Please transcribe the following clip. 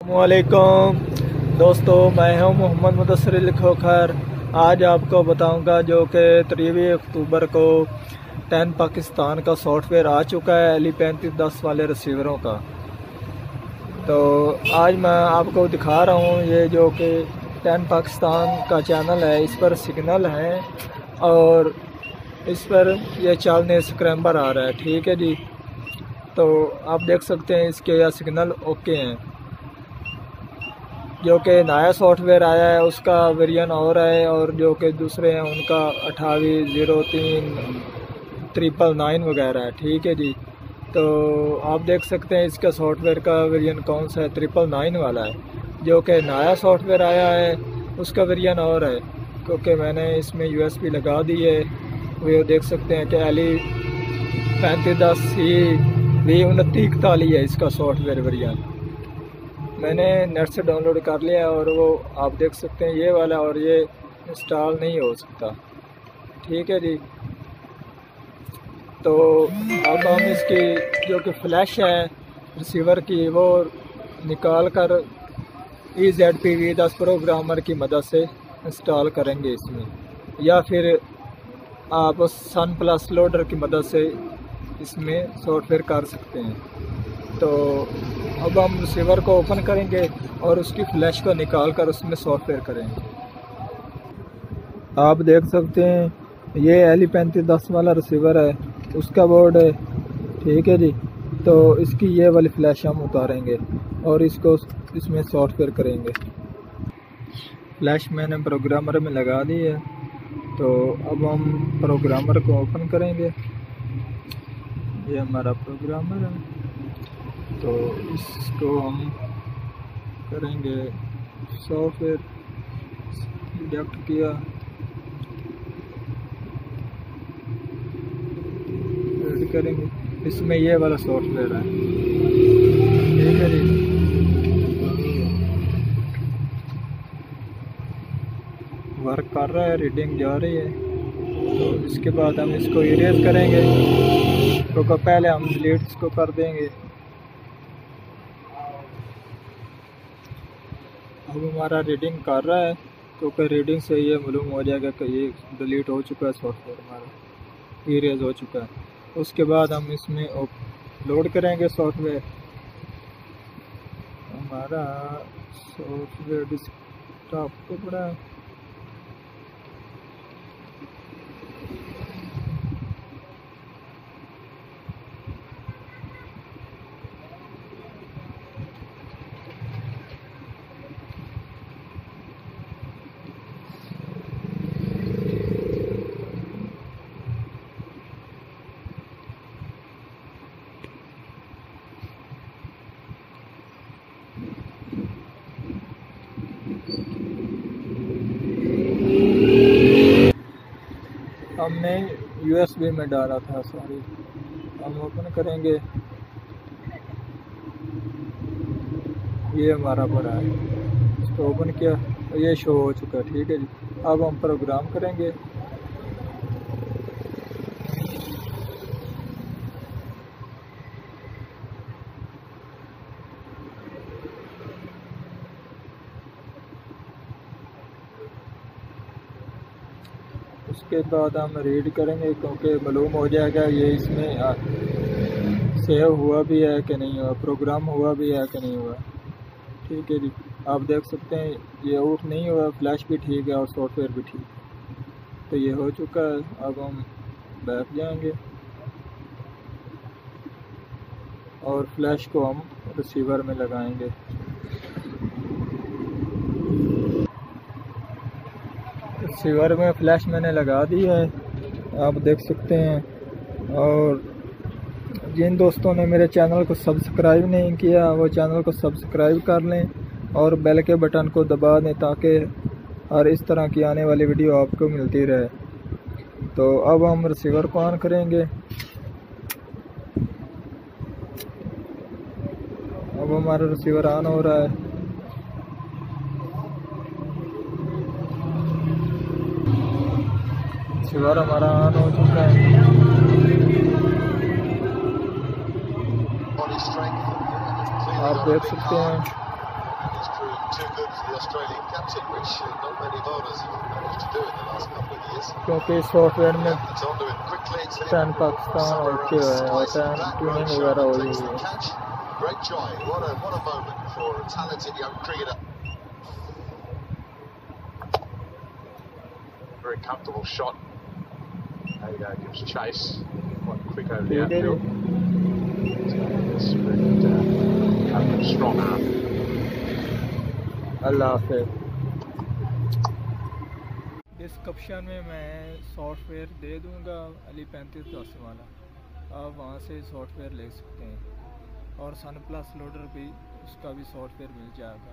वालेकुम दोस्तों, मैं हूं मोहम्मद मुदस्सिर खोखर। आज आपको बताऊंगा जो कि 23 अक्टूबर को 10 पाकिस्तान का सॉफ्टवेयर आ चुका है एली 3510 वाले रिसीवरों का। तो आज मैं आपको दिखा रहा हूं ये जो कि 10 पाकिस्तान का चैनल है, इस पर सिग्नल है और इस पर ये चलने स्क्रैम्बर आ रहा है। ठीक है जी, तो आप देख सकते हैं इसके या सिग्नल ओके हैं। जो कि नया सॉफ्टवेयर आया है उसका वेरिएंट और है, और जो कि दूसरे हैं उनका 2803 वगैरह है। ठीक है जी, तो आप देख सकते हैं इसका सॉफ्टवेयर का वेरिएंट कौन सा है, 999 वाला है। जो कि नया सॉफ्टवेयर आया है उसका वेरिएंट और है, क्योंकि मैंने इसमें USB लगा दी है। वो देख सकते हैं कि एली 3510 है इसका सॉफ्टवेयर वेरिएंट। मैंने नेट से डाउनलोड कर लिया है और वो आप देख सकते हैं ये वाला, और ये इंस्टॉल नहीं हो सकता। ठीक है जी, तो अब हम इसकी जो कि फ्लैश है रिसीवर की वो निकाल कर EZPV10 प्रोग्रामर की मदद से इंस्टॉल करेंगे इसमें, या फिर आप सन प्लस लोडर की मदद से इसमें सॉफ्टवेयर कर सकते हैं। तो अब हम रिसीवर को ओपन करेंगे और उसकी फ्लैश को निकाल कर उसमें सॉफ्टवेयर करेंगे। आप देख सकते हैं ये एली 3510 वाला रिसीवर है, उसका बोर्ड है। ठीक है जी, तो इसकी ये वाली फ्लैश हम उतारेंगे और इसको इसमें सॉफ्टवेयर करेंगे। फ्लैश मैंने प्रोग्रामर में लगा दी है, तो अब हम प्रोग्रामर को ओपन करेंगे। ये हमारा प्रोग्रामर है, तो इसको हम करेंगे सॉफ्टवेयर सिलेक्ट किया, ऐड करेंगे। इसमें ये वाला सॉफ्टवेयर है। ठीक है जी, वर्क कर रहा है, रीडिंग जा रही है। तो इसके बाद हम इसको इरेज करेंगे, तो पहले हम डिलीट इसको कर देंगे। अब हमारा रीडिंग कर रहा है, क्योंकि रीडिंग से ये मालूम हो जाएगा कि ये डिलीट हो चुका है, सॉफ्टवेयर हमारा इरेज हो चुका है। उसके बाद हम इसमें लोड करेंगे सॉफ्टवेयर। हमारा सॉफ्टवेयर डेस्कटॉप पे पड़ा है। हमने USB में डाला था सॉरी। हम ओपन करेंगे, ये हमारा पड़ा है, इसको ओपन किया तो ये शो हो चुका है। ठीक है जी, अब हम प्रोग्राम करेंगे। उसके बाद हम रीड करेंगे, क्योंकि मालूम हो जाएगा ये इसमें सेव हुआ भी है कि नहीं हुआ, प्रोग्राम हुआ भी है कि नहीं हुआ। ठीक है जी, आप देख सकते हैं ये आउट नहीं हुआ, फ्लैश भी ठीक है और सॉफ्टवेयर भी ठीक है। तो ये हो चुका है। अब हम बैक जाएंगे और फ्लैश को हम रिसीवर में लगाएंगे। रिसीवर में फ्लैश मैंने लगा दी है, आप देख सकते हैं। और जिन दोस्तों ने मेरे चैनल को सब्सक्राइब नहीं किया वो चैनल को सब्सक्राइब कर लें और बेल के बटन को दबा दें, ताकि और इस तरह की आने वाली वीडियो आपको मिलती रहे। तो अब हम रिसीवर को ऑन करेंगे। अब हमारा रिसीवर ऑन हो रहा है। रिसीवर हमारा ऑन हो चुका है। आप देख सकते हैं He's proved too good for the Australian captain, which not many bowlers have managed to do in the last couple of years. क्योंकि सॉफ्टवेयर में It's on to him quickly. It's hit tan Pakistan okay है और tan tuning वगैरह हो गई है। Great joy. What a moment for a talented young cricketer. Very comfortable shot. There you go, gives chase. Quite quick over the outfield. Strong arm. अल्लाह हाफ़िज़। इस कप्शन में मैं सॉफ्टवेयर दे दूंगा अली 3510 वाला, आप वहाँ से सॉफ्टवेयर ले सकते हैं और सन प्लस लोडर भी उसका भी सॉफ्टवेयर मिल जाएगा।